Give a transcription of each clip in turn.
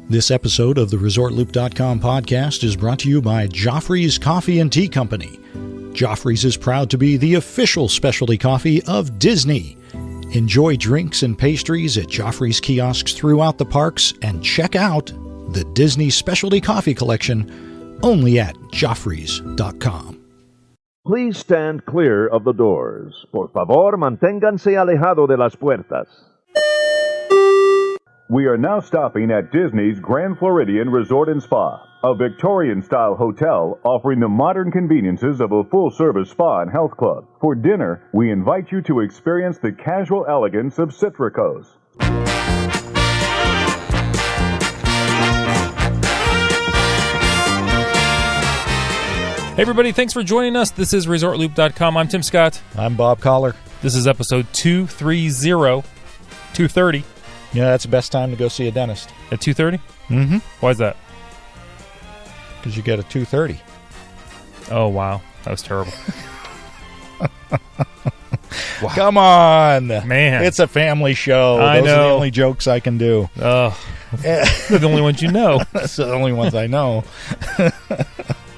This episode of the ResortLoop.com podcast is brought to you by Joffrey's Coffee and Tea Company. Joffrey's is proud to be the official specialty coffee of Disney. Enjoy drinks and pastries at Joffrey's kiosks throughout the parks and check out the Disney Specialty Coffee Collection only at Joffreys.com. Please stand clear of the doors. Por favor, manténganse alejado de las puertas. We are now stopping at Disney's Grand Floridian Resort and Spa, a Victorian-style hotel offering the modern conveniences of a full-service spa and health club. For dinner, we invite you to experience the casual elegance of Citricos. Hey everybody, thanks for joining us. This is ResortLoop.com. I'm Tim Scott. I'm Bob Collar. This is episode 230. Yeah, that's the best time to go see a dentist. At 2:30? Mm-hmm. Why is that? Because you get a 2:30. Oh, wow. That was terrible. Wow. Come on. Man. It's a family show. I Those know. are the only jokes I can do. Oh, they're the only ones you know. That's the only ones I know.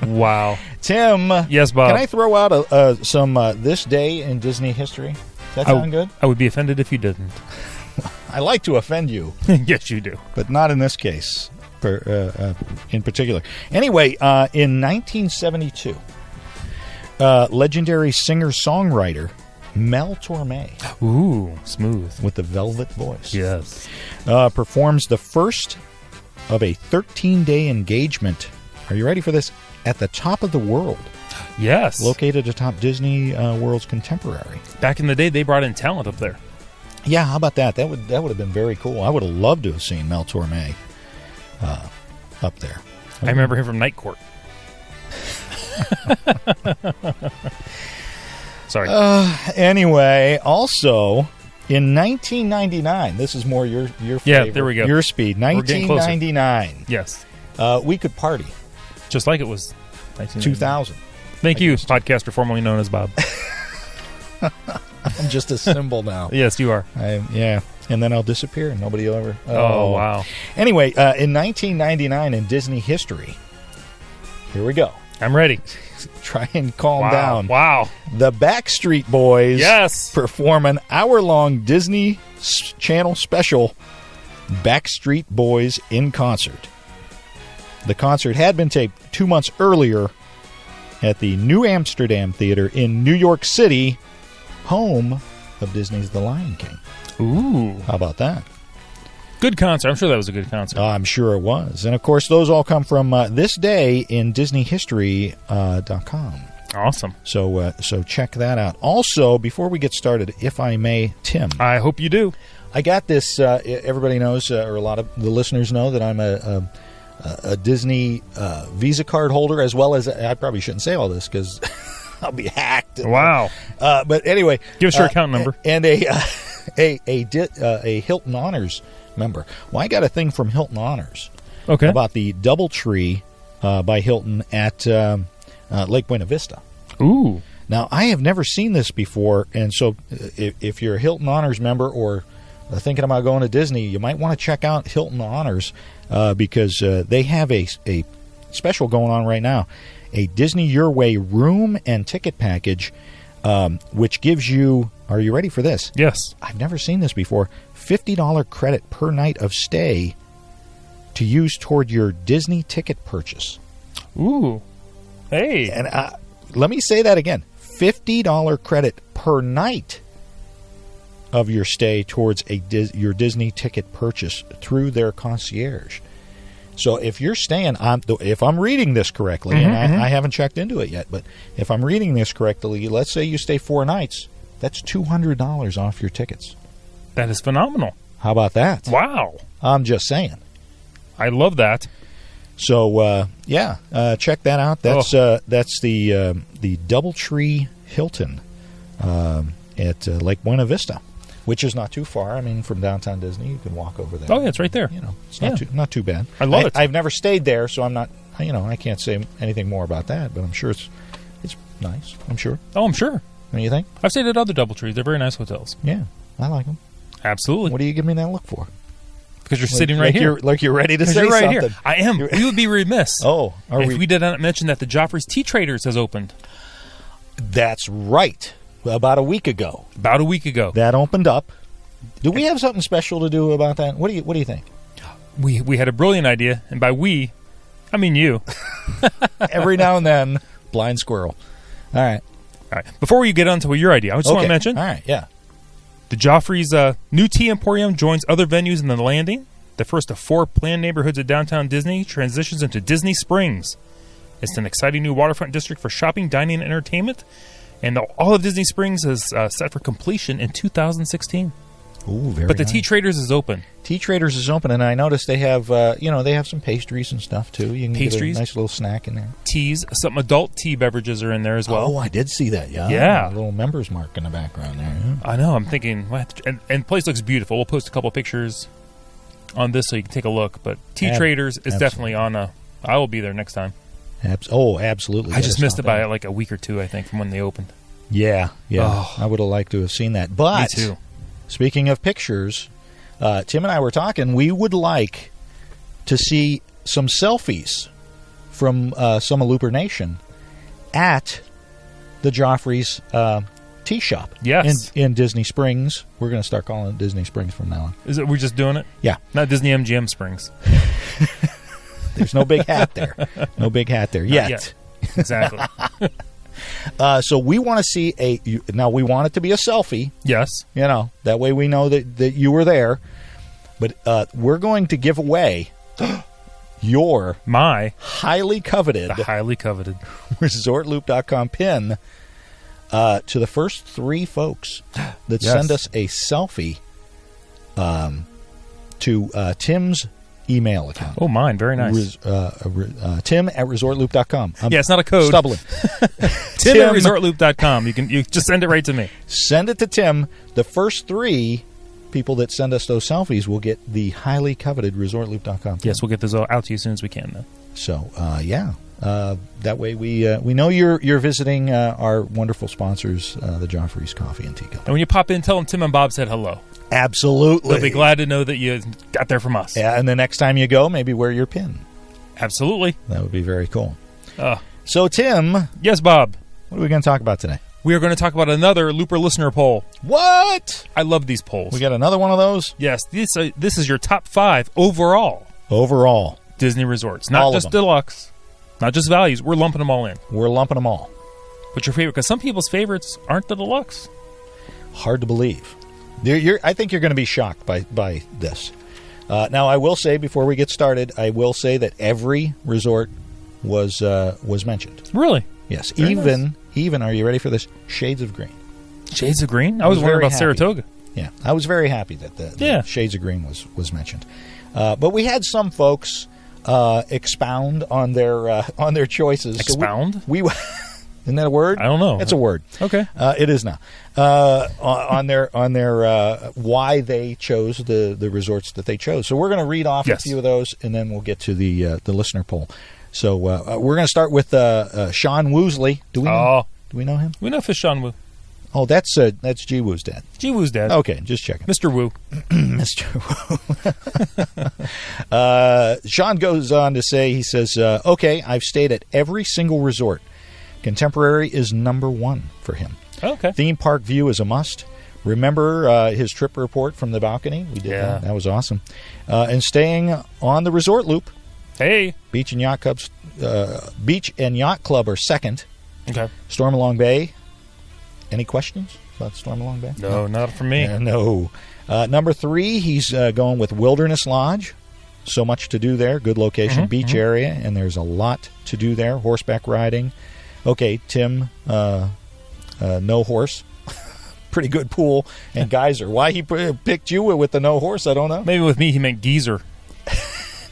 Wow. Tim. Yes, Bob. Can I throw out some this day in Disney history? Does that sound good? I would be offended if you didn't. I like to offend you. Yes, you do. But not in this case in particular. Anyway, in 1972, legendary singer-songwriter Mel Torme, Ooh, smooth. with the velvet voice, Yes. performs the first of a 13-day engagement. Are you ready for this? At the top of the world. Yes. Located atop Disney World's Contemporary. Back in the day, they brought in talent up there. Yeah, how about that? That would have been very cool. I would have loved to have seen Mel Torme up there. I remember him from Night Court. Sorry. Anyway, also in 1999, this is more your favorite. Yeah, there we go. Your speed. We're getting closer. 1999. Yes. We could party. Just like it was 2000. Thank you, podcaster formerly known as Bob. I'm just a symbol now. Yes, you are. Yeah. And then I'll disappear and nobody will ever. Oh, wow. Anyway, in 1999 in Disney history, here we go. I'm ready. Try and calm down. Wow. The Backstreet Boys perform an hour-long Disney Channel special, Backstreet Boys in Concert. The concert had been taped 2 months earlier at the New Amsterdam Theater in New York City, home of Disney's The Lion King. Ooh. How about that? Good concert. I'm sure that was a good concert. I'm sure it was. And, of course, those all come from this day in DisneyHistory.com. Awesome. So check that out. Also, before we get started, if I may, Tim. I hope you do. I got this. Everybody knows, or a lot of the listeners know, that I'm a Disney Visa card holder, as well as, I probably shouldn't say all this because I'll be hacked. Wow. But anyway. Give us your account number. And a Hilton Honors member. Well, I got a thing from Hilton Honors about the DoubleTree by Hilton at Lake Buena Vista. Ooh. Now, I have never seen this before, and so if you're a Hilton Honors member or thinking about going to Disney, you might want to check out Hilton Honors because they have a special going on right now, a Disney Your Way room and ticket package, which gives you, are you ready for this? Yes. I've never seen this before, $50 credit per night of stay to use toward your Disney ticket purchase. Ooh. Hey. And let me say that again, $50 credit per night of your stay towards your Disney ticket purchase through their concierge. So if you're staying, if I'm reading this correctly, and I haven't checked into it yet, but if I'm reading this correctly, let's say you stay 4 nights, that's $200 off your tickets. That is phenomenal. How about that? Wow. I'm just saying. I love that. So, check that out. That's the DoubleTree Hilton at Lake Buena Vista, which is not too far. I mean, from downtown Disney, you can walk over there. Oh, yeah, it's right there. You know, it's not too bad. I love it. I've never stayed there, so I'm not. I can't say anything more about that. But I'm sure it's nice. I'm sure. Oh, I'm sure. What do you think? I've stayed at other DoubleTrees. They're very nice hotels. Yeah, I like them. Absolutely. What do you give me that look for? Because you're sitting right here. You're ready to say you're right something. Here. I am. We would be remiss. If we did not mention that the Joffrey's Tea Traders has opened. That's right. About a week ago. That opened up. Do we have something special to do about that? What do you think? We had a brilliant idea, and by we, I mean you. Every now and then, blind squirrel. All right. Before we get on to your idea, I just want to mention. All right, yeah. The Joffrey's new tea emporium joins other venues in the Landing. The first of 4 planned neighborhoods of downtown Disney transitions into Disney Springs. It's an exciting new waterfront district for shopping, dining, and entertainment. And all of Disney Springs is set for completion in 2016. Ooh, very But the nice. Tea Traders is open. Tea Traders is open, and I noticed they have, they have some pastries and stuff too. You can get a nice little snack in there. Teas, some adult tea beverages are in there as well. Oh, I did see that. Yeah, Yeah. A little members mark in the background there. Yeah. I know. I'm thinking, what? And the place looks beautiful. We'll post a couple pictures on this so you can take a look. But Tea Traders is definitely on a. I will be there next time. Absolutely. I just missed it by like a week or two, I think, from when they opened. Yeah. Oh. I would have liked to have seen that. But Me too. Speaking of pictures, Tim and I were talking. We would like to see some selfies from some of Looper Nation at the Joffrey's tea shop. Yes. In Disney Springs. We're going to start calling it Disney Springs from now on. Is it? We're just doing it? Yeah. Not Disney MGM Springs. There's no big hat there. No big hat there yet. Exactly. So we want to see now we want it to be a selfie. Yes. That way we know that you were there. But we're going to give away my highly coveted ResortLoop.com pin to the first 3 folks that send us a selfie to Tim's email account. Oh, mine. Very nice. Tim at ResortLoop.com. It's not a code. Stumbling. Tim at ResortLoop.com. You just send it right to me. Send it to Tim. The first 3 people that send us those selfies will get the highly coveted ResortLoop.com. Yes, we'll get those out to you as soon as we can, then. So, that way we know you're visiting our wonderful sponsors, the Joffrey's Coffee and Tea Company. And when you pop in, tell them Tim and Bob said hello. Absolutely. They'll be glad to know that you got there from us. Yeah, and the next time you go, maybe wear your pin. Absolutely. That would be very cool. So, Tim. Yes, Bob. What are we going to talk about today? We are going to talk about another Looper listener poll. What? I love these polls. We got another one of those? Yes. This is your top 5 overall. Disney resorts. Not just deluxe. Not just values. We're lumping them all in. What's your favorite? Because some people's favorites aren't the deluxe. Hard to believe. I think you're going to be shocked by this. Now, I will say, before we get started, that every resort was mentioned. Really? Yes. Very nice. Even, are you ready for this? Shades of Green. Shades of Green? I was wondering about Saratoga. Yeah. I was very happy that the Shades of Green was mentioned. But we had some folks expound on their choices. Expound? So we isn't that a word? I don't know. It's a word. Okay. It is now. On their why they chose the resorts that they chose. So we're going to read off a few of those, and then we'll get to the listener poll. So we're going to start with Sean Woosley. Do we know him? We know Sean Woo. Oh, that's G Woo's dad. G Woo's dad. Okay, just checking. Mr. Woo. Mr. Woo. Sean goes on to say, he says, okay, I've stayed at every single resort. Contemporary is number 1 for him. Okay. Theme park view is a must. Remember his trip report from the balcony? We did that. That was awesome. And staying on the Resort Loop. Hey. Beach and Yacht Club are second. Okay. Stormalong Bay. Any questions about Stormalong Bay? No, not for me. No. Number 3, he's going with Wilderness Lodge. So much to do there. Good location, beach area, and there's a lot to do there. Horseback riding. Okay, Tim, no horse. Pretty good pool and geyser. Why he picked you with the no horse, I don't know. Maybe with me he meant geezer.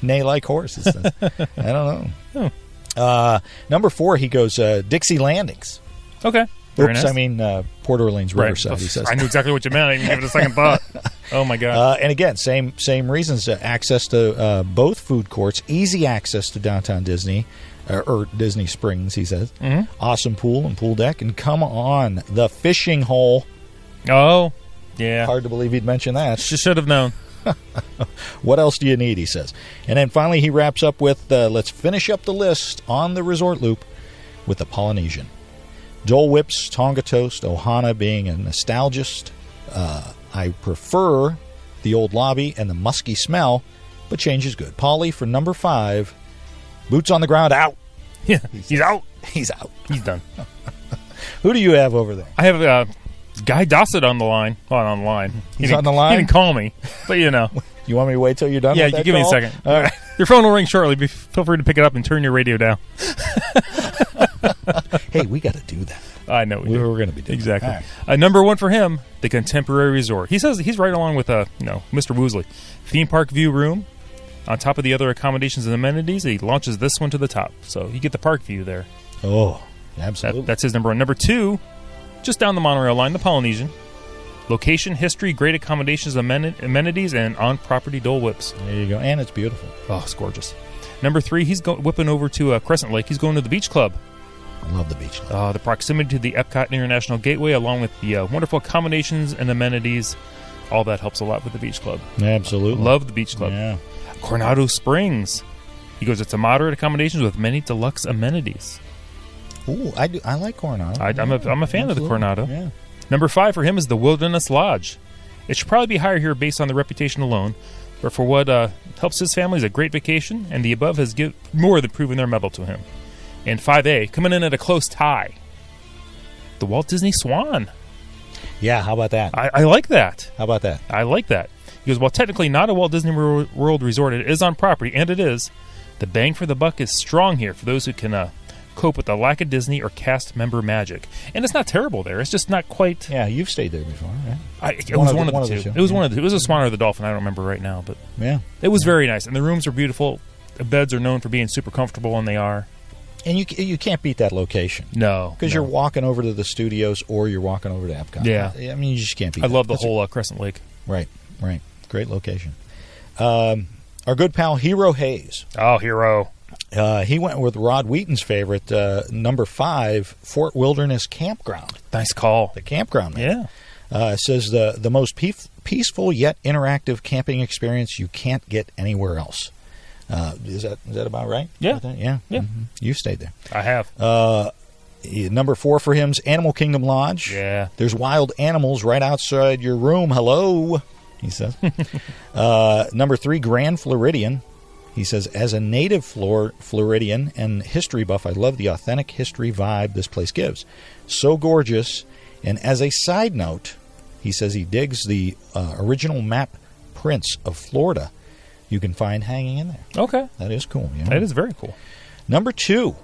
Nay like horses. I don't know. Number 4, he goes Dixie Landings. Okay. Very nice. I mean Port Orleans Riverside. Right. He says. I knew exactly what you meant. I didn't give it a second thought. Oh my god! And again, same reasons. Access to both food courts, easy access to downtown Disney or Disney Springs. He says, awesome pool and pool deck, and come on, the fishing hole. Oh, yeah. Hard to believe he'd mention that. Should have known. What else do you need, he says. And then finally he wraps up with, let's finish up the list on the Resort Loop with the Polynesian. Dole Whips, Tonga Toast, Ohana being a nostalgist. I prefer the old lobby and the musky smell, but change is good. Polly for number 5. Boots on the ground, out. Yeah, he's out. He's out. He's done. Who do you have over there? I have Guy Dossett on the line. Well, on the line. He's on the line? He didn't call me, but you know. You want me to wait till you're done yeah, with that you give me a call? second. All right. Your phone will ring shortly. Feel free to pick it up and turn your radio down. Hey, we got to do that. I know we do. We're going to be doing exactly. Right. Number 1 for him, the Contemporary Resort. He says he's right along with Mr. Woosley. Theme park view room. On top of the other accommodations and amenities, he launches this one to the top. So you get the park view there. Oh, absolutely. That's his number 1. Number 2, just down the monorail line, the Polynesian. Location, history, great accommodations, amenities, and on-property Dole Whips. There you go. And it's beautiful. Oh, it's gorgeous. Number 3, he's whipping over to Crescent Lake. He's going to the Beach Club. I love the beach club. The proximity to the Epcot International Gateway, along with the wonderful accommodations and amenities, all that helps a lot with the Beach Club. Absolutely. Love the Beach Club. Yeah. Coronado Springs. He goes, it's a moderate accommodations with many deluxe amenities. Ooh, I like Coronado. I'm a fan of the Coronado. Yeah. Number 5 for him is the Wilderness Lodge. It should probably be higher here based on the reputation alone, but for what helps his family is a great vacation, and the above has more than proven their mettle to him. And 5A, coming in at a close tie, the Walt Disney Swan. Yeah, how about that? I like that. How about that? I like that. He goes, well, technically not a Walt Disney World resort. It is on property, and it is. The bang for the buck is strong here for those who can cope with the lack of Disney or cast member magic. And it's not terrible there. It's just not quite... Yeah, you've stayed there before, right? It was one of the two. It was one of the two. It was a Swan or the Dolphin. I don't remember right now, but yeah, it was very nice. And the rooms are beautiful. The beds are known for being super comfortable, and they are. And you can't beat that location. No. Because you're walking over to the studios or you're walking over to Epcot. Yeah. I mean, you just can't beat that. I love the whole Crescent Lake. Right. Great location. Our good pal, Hero Hayes. Oh, Hero. He went with Rod Wheaton's favorite, number 5, Fort Wilderness Campground. Nice call. The campground, man. Yeah. Says the most peaceful yet interactive camping experience you can't get anywhere else. Is that about right? Yeah. Yeah. Yeah. Mm-hmm. You stayed there. I have. Number 4 for him's Animal Kingdom Lodge. Yeah. There's wild animals right outside your room. Hello, he says. Number 3, Grand Floridian. He says, as a native Floridian and history buff, I love the authentic history vibe this place gives. So gorgeous. And as a side note, he says he digs the original map prints of Florida you can find hanging in there. Okay. That is cool. Yeah. That is very cool. Number 2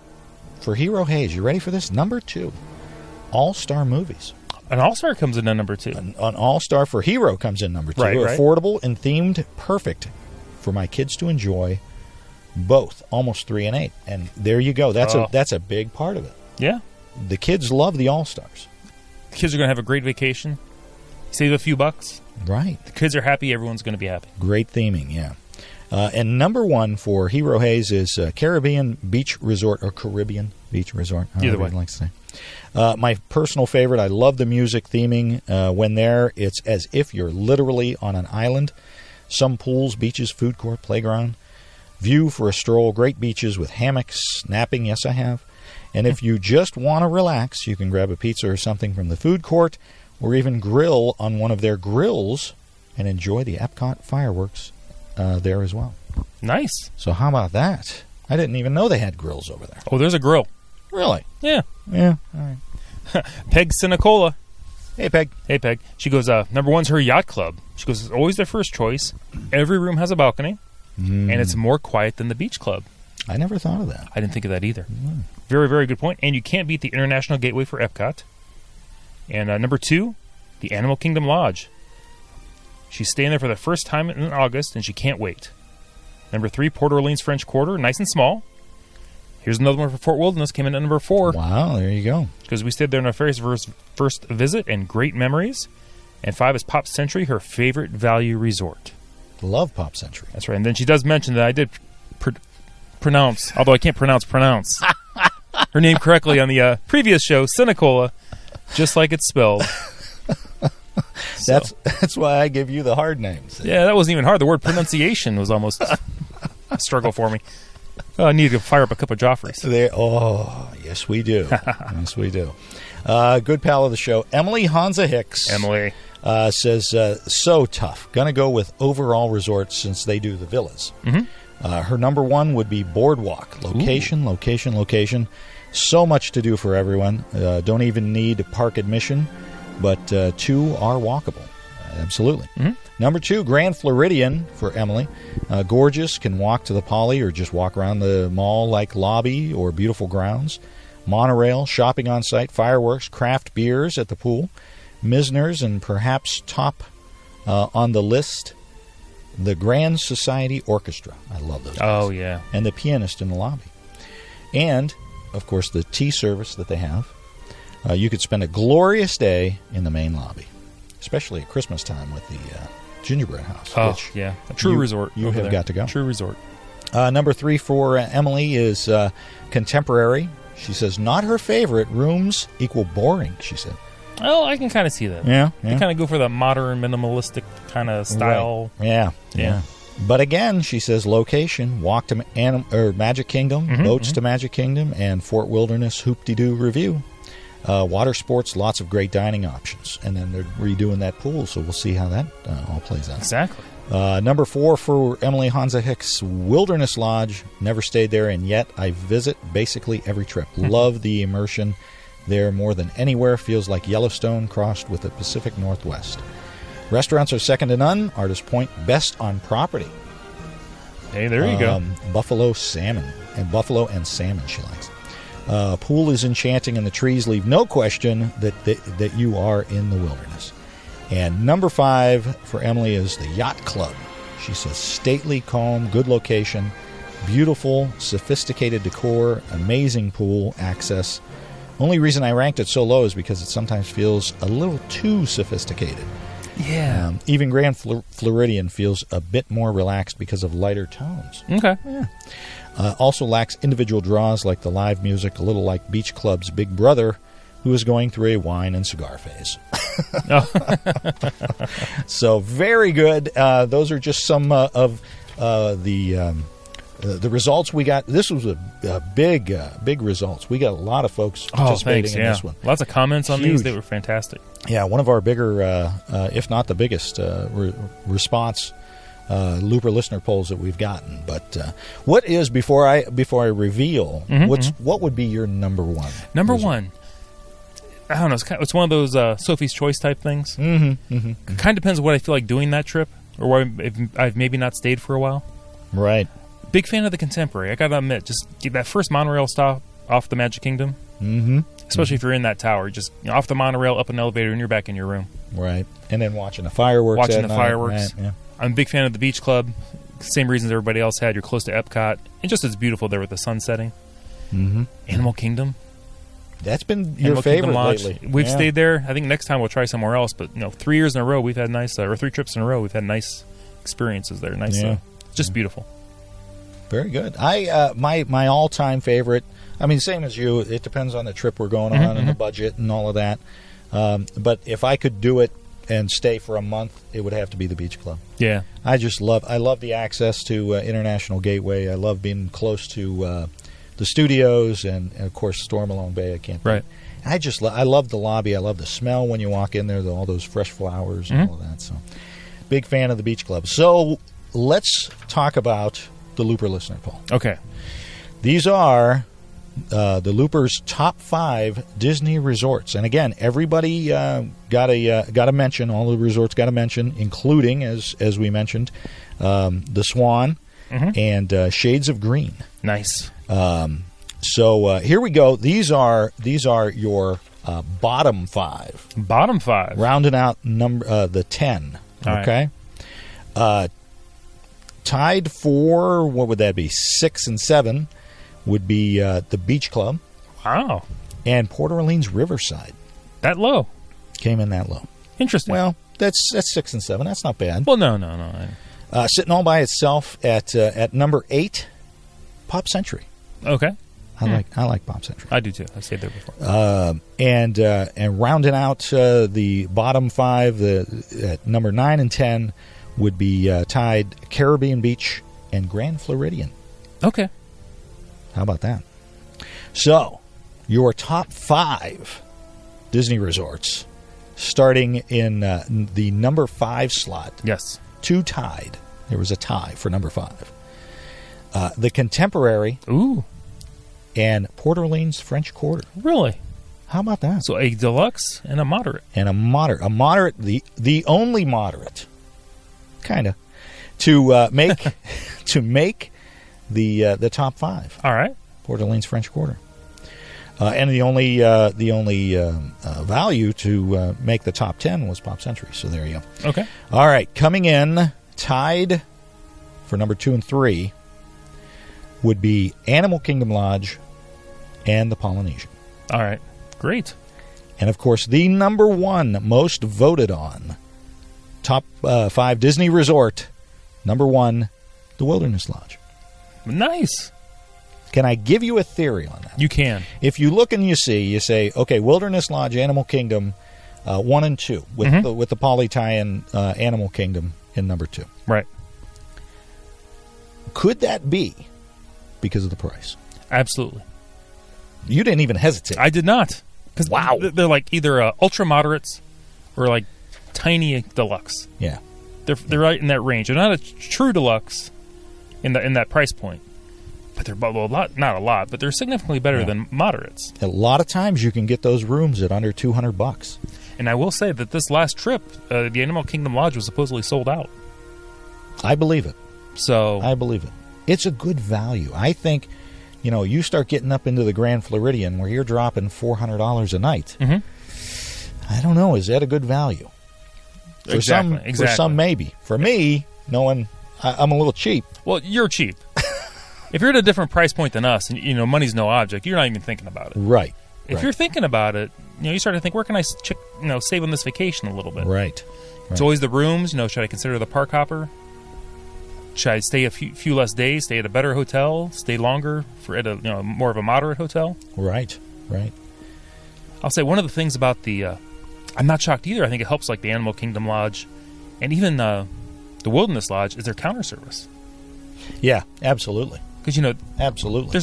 for Hero Hayes. You ready for this? Number 2, All-Star Movies. An All-Star comes in at number 2. An All-Star for Hero comes in number 2. Right. Affordable and themed, perfect for my kids to enjoy. Both, almost 3 and 8. And there you go. That's a big part of it. Yeah. The kids love the All-Stars. The kids are going to have a great vacation. Save a few bucks. Right. The kids are happy. Everyone's going to be happy. Great theming, yeah. And number 1 for Hero Hayes is Caribbean Beach Resort, or Caribbean Beach Resort. Either way. I'd like to say. My personal favorite, I love the music theming. When there, it's as if you're literally on an island. Some pools, beaches, food court, playground. View for a stroll, great beaches with hammocks, napping, yes I have. And if you just want to relax, you can grab a pizza or something from the food court, or even grill on one of their grills and enjoy the Epcot fireworks there as well. Nice. So how about that? I didn't even know they had grills over there. Oh, there's a grill. Really? Yeah. Yeah. All right. Peg Sinicola. Hey, Peg. Hey, Peg. She goes, number 1's her yacht club. She goes, it's always their first choice. Every room has a balcony, and it's more quiet than the beach club. I never thought of that. I didn't think of that either. Very, very good point. And you can't beat the International Gateway for Epcot. And number 2, the Animal Kingdom Lodge. She's staying there for the first time in August, and she can't wait. Number 3, Port Orleans French Quarter, nice and small. Here's another one for Fort Wilderness, came in at number 4. Wow, there you go. Because we stayed there on our very first visit, and great memories. And 5 is Pop Century, her favorite value resort. Love Pop Century. That's right. And then she does mention that I did pronounce, although I can't pronounce her name correctly on the previous show, Sinicola, just like it's spelled. That's why I give you the hard names. Yeah, that wasn't even hard. The word pronunciation was almost a struggle for me. Oh, I need to fire up a cup of Joffrey's. Yes, we do. Yes, we do. Good pal of the show, Emily Hansa Hicks. Emily. Says, so tough. Gonna go with Overall Resorts since they do the villas. Her number one would be Boardwalk. Location. So much to do for everyone. Don't even need park admission, but 2 are walkable. Absolutely. Number 2, Grand Floridian for Emily. Gorgeous. Can walk to the Poly or just walk around the mall-like lobby or beautiful grounds. Monorail, shopping on site, fireworks, craft beers at the pool, Misners, and perhaps top on the list, the Grand Society Orchestra. I love those guys. Oh, yeah. And the pianist in the lobby. And, of course, the tea service that they have. You could spend a glorious day in the main lobby, especially at Christmas time with the gingerbread house. Oh, which yeah. A true resort. You have got to go. True resort. Number 3 for Emily is Contemporary. She says, not her favorite. Rooms equal boring, she said. Oh, I can kind of see that. Yeah. They kind of go for the modern, minimalistic kind of style. Right. Yeah. But again, she says, location, walk to Magic Kingdom, boats to Magic Kingdom, and Fort Wilderness Hoop-de-Doo Review. Water sports, lots of great dining options. And then they're redoing that pool, so we'll see how that all plays out. Exactly. Number 4 for Emily Hansa Hicks, Wilderness Lodge. Never stayed there, and yet I visit basically every trip. Love the immersion there more than anywhere. Feels like Yellowstone crossed with the Pacific Northwest. Restaurants are second to none. Artist Point, best on property. Hey, there you go. Buffalo and salmon she likes. Pool is enchanting, and the trees leave no question that you are in the wilderness. And number 5 for Emily is the Yacht Club. She says, stately, calm, good location, beautiful, sophisticated decor, amazing pool access. Only reason I ranked it so low is because it sometimes feels a little too sophisticated. Yeah. Even Grand Floridian feels a bit more relaxed because of lighter tones. Okay. Yeah. Also lacks individual draws like the live music, a little like Beach Club's Big Brother, who is going through a wine and cigar phase. So very good. Those are just some of the results we got. This was a big results. We got a lot of folks participating in this one. Lots of comments on these. They were fantastic. Yeah, one of our bigger, if not the biggest, response Looper listener polls that we've gotten. But what is, before I reveal, what would be your number one? Number one. I don't know. It's one of those Sophie's Choice type things. Kind of depends on what I feel like doing that trip, or where I've maybe not stayed for a while. Right. Big fan of the Contemporary. I got to admit, just get that first monorail stop off the Magic Kingdom. Especially if you're in that tower, just off the monorail, up an elevator, and you're back in your room. Right. And then watching the fireworks. Fireworks. Yeah. I'm a big fan of the Beach Club. Same reasons everybody else had. You're close to Epcot. And just as beautiful there with the sun setting. Animal Kingdom. That's been your favorite lately. We've stayed there. I think next time we'll try somewhere else. But 3 years in a row, we've had nice, or 3 trips in a row, we've had nice experiences there. Nice, just beautiful. Very good. My all-time favorite. I mean, same as you. It depends on the trip we're going on and the budget and all of that. But if I could do it and stay for a month, it would have to be the Beach Club. Yeah, I love the access to International Gateway. I love being close to the studios and of course Storm Along Bay. I can't. Right. I love the lobby. I love the smell when you walk in there. All those fresh flowers and all of that. So, big fan of the Beach Club. So let's talk about the Looper listener poll. Okay. These are the Looper's top 5 Disney resorts, and again, everybody got a mention. All the resorts got a mention, including, as we mentioned, the Swan and Shades of Green. Nice. So here we go. These are your bottom 5. Bottom 5. Rounding out the 10. All okay. Right. Tied for, what would that be? 6 and 7 would be the Beach Club. Wow. And Port Orleans Riverside. That low? Came in that low. Interesting. Well, that's 6 and 7. That's not bad. Well, no. Sitting all by itself at number 8, Pop Century. Okay. I like Pop Century. I do too. I stayed there before. And rounding out the bottom 5, at number 9 and 10 would be tied Caribbean Beach and Grand Floridian. Okay. How about that? So, your top 5 Disney resorts, starting in the number 5 slot. Yes. 2 tied. There was a tie for number 5. The Contemporary. Ooh. And Port Orleans French Quarter. Really? How about that? So a deluxe and a moderate. And a moderate, the only moderate, kind of, to make the top 5. All right. Port Orleans French Quarter, and the only value to make the top 10 was Pop Century. So there you go. Okay. All right, coming in tied for number 2 and 3 would be Animal Kingdom Lodge and the Polynesian. All right. Great. And, of course, the number 1 most voted on top 5 Disney resort, number 1, the Wilderness Lodge. Nice. Can I give you a theory on that? You can. If you look and you say, okay, Wilderness Lodge, Animal Kingdom, 1 and 2, with the Poly tie-in Animal Kingdom in number 2. Right. Could that be because of the price? Absolutely. You didn't even hesitate. I did not. Because wow, they're like either ultra moderates or like tiny deluxe. Yeah, they're right in that range. They're not a true deluxe in that price point, but they're not a lot, but they're significantly better than moderates. A lot of times you can get those rooms at under $200. And I will say that this last trip, the Animal Kingdom Lodge was supposedly sold out. I believe it. So I believe it. It's a good value. I think, you start getting up into the Grand Floridian where you're dropping $400 a night. Mm-hmm. I don't know. Is that a good value? For exactly. For some, maybe. For me, knowing I'm a little cheap. Well, you're cheap. If you're at a different price point than us, and money's no object, you're not even thinking about it. Right. If you're thinking about it, you start to think, where can I save on this vacation a little bit? Right. It's always the rooms. Should I consider the park hopper? Should I stay a few less days, stay at a better hotel, stay longer at a more of a moderate hotel? Right. I'll say one of the things about the I'm not shocked either. I think it helps like the Animal Kingdom Lodge and even the Wilderness Lodge is their counter service. Yeah, absolutely. Because absolutely,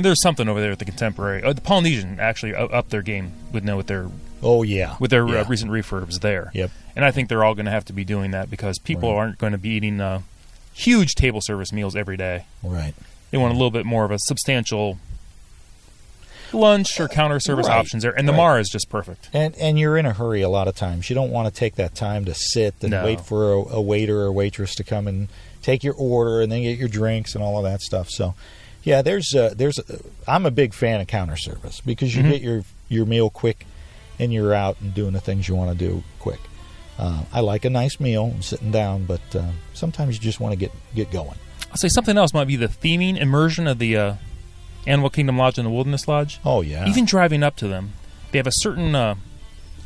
there's something over there at the Contemporary. The Polynesian actually upped their game with their recent refurbs there. Yep. And I think they're all going to have to be doing that because people aren't going to be eating huge table service meals every day. Right. They want a little bit more of a substantial lunch or counter service options there, and the Mara is just perfect. And you're in a hurry a lot of times. You don't want to take that time to sit and wait for a waiter or waitress to come and take your order and then get your drinks and all of that stuff. So, yeah, I'm a big fan of counter service because you get your meal quick and you're out and doing the things you want to do quick. I like a nice meal and sitting down, but sometimes you just want to get going. I'll say something else might be the theming immersion of the Animal Kingdom Lodge and the Wilderness Lodge. Oh, yeah. Even driving up to them, they have a certain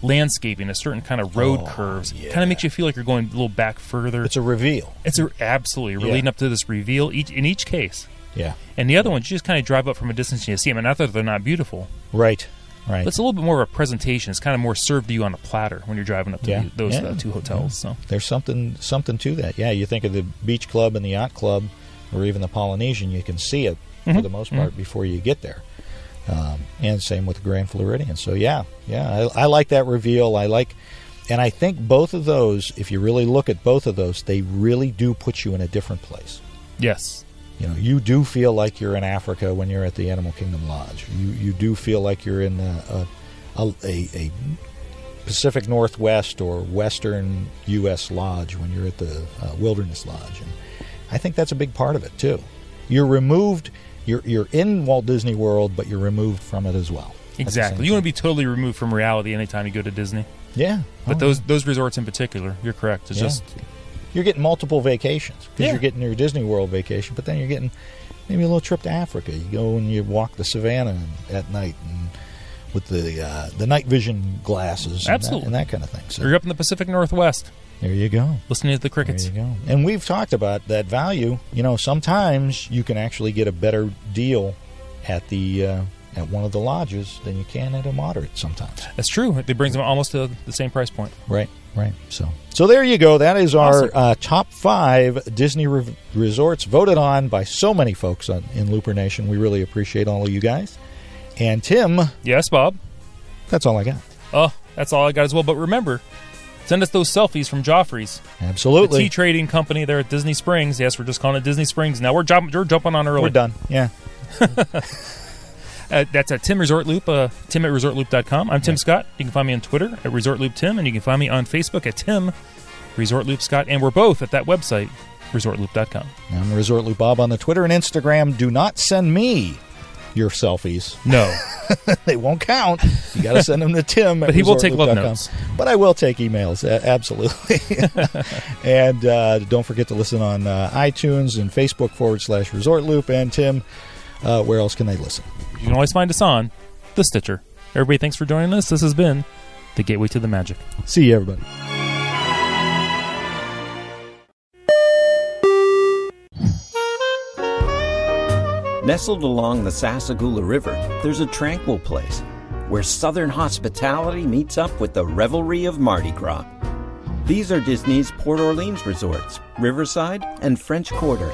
landscaping, a certain kind of road curves. Yeah. Kind of makes you feel like you're going a little back further. It's a reveal. Absolutely. We're leading up to this reveal in each case. Yeah. And the other ones, you just kind of drive up from a distance and you see them. And not that they're not beautiful. Right. But it's a little bit more of a presentation. It's kind of more served to you on a platter when you're driving up to those two hotels. So there's something to that. Yeah, you think of the Beach Club and the Yacht Club or even the Polynesian, you can see it for the most part before you get there. And same with the Grand Floridian. So, I like that reveal. And I think both of those, if you really look at both of those, they really do put you in a different place. Yes. You do feel like you're in Africa when you're at the Animal Kingdom Lodge. You do feel like you're in a Pacific Northwest or Western U.S. lodge when you're at the Wilderness Lodge. And I think that's a big part of it, too. You're removed. You're in Walt Disney World, but you're removed from it as well. Exactly. You want to be totally removed from reality anytime you go to Disney. Yeah. But those resorts in particular, you're correct. It's just... You're getting multiple vacations because you're getting your Disney World vacation, but then you're getting maybe a little trip to Africa. You go and you walk the savannah at night and with the night vision glasses and that kind of thing. So you're up in the Pacific Northwest. There you go. Listening to the crickets. There you go. And we've talked about that value. Sometimes you can actually get a better deal at the at one of the lodges than you can at a moderate sometimes. That's true. It brings them almost to the same price point. Right. So there you go. That is our Awesome. top 5 Disney resorts voted on by so many folks in Looper Nation. We really appreciate all of you guys. And Tim, Yes, Bob. that's all I got. Oh, that's all I got as well. But remember, send us those selfies from Joffrey's. The Absolutely. tea trading company there at Disney Springs. Yes, we're just calling it Disney Springs. Now we're jumping on early. We're done. Yeah. That's at Tim Resort Loop, Tim at ResortLoop.com. I'm Tim Scott. You can find me on Twitter at ResortLoopTim, and you can find me on Facebook at Tim Resort Loop Scott. And we're both at that website, ResortLoop.com. I'm Resort Loop Bob on the Twitter and Instagram. Do not send me your selfies. No. They won't count. You got to send them to Tim at But he will take love ResortLoop.com. notes. But I will take emails, absolutely. And don't forget to listen on iTunes and Facebook /Resort Loop. And Tim, where else can they listen? You can always find us on the Stitcher. Everybody, thanks for joining us. This has been the Gateway to the Magic. See you, everybody. Nestled along the Sassagoula River, there's a tranquil place where Southern hospitality meets up with the revelry of Mardi Gras. These are Disney's Port Orleans resorts, Riverside and French Quarter.